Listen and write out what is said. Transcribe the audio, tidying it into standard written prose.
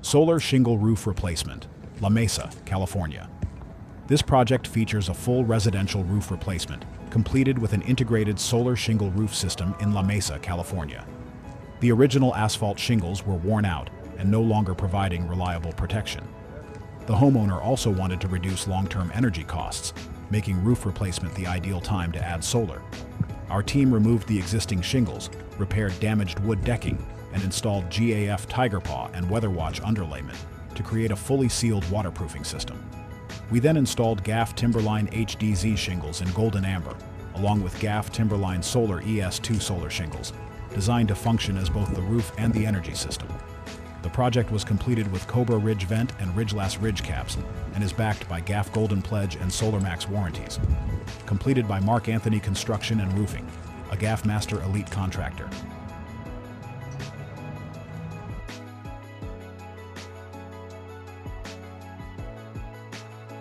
Solar Shingle Roof Replacement, La Mesa, California. This project features a full residential roof replacement, completed with an integrated solar shingle roof system in La Mesa, California. The original asphalt shingles were worn out and no longer providing reliable protection. The homeowner also wanted to reduce long-term energy costs, making roof replacement the ideal time to add solar. Our team removed the existing shingles, repaired damaged wood decking, and installed GAF Tiger Paw and Weatherwatch underlayment to create a fully sealed waterproofing system. We then installed GAF Timberline HDZ shingles in golden amber, along with GAF Timberline Solar ES2 solar shingles, designed to function as both the roof and the energy system. The project was completed with Cobra Ridge vent and Ridgeless ridge caps and is backed by GAF Golden Pledge and SolarMax warranties. Completed by Mark Anthony Construction and Roofing, a GAF Master Elite contractor.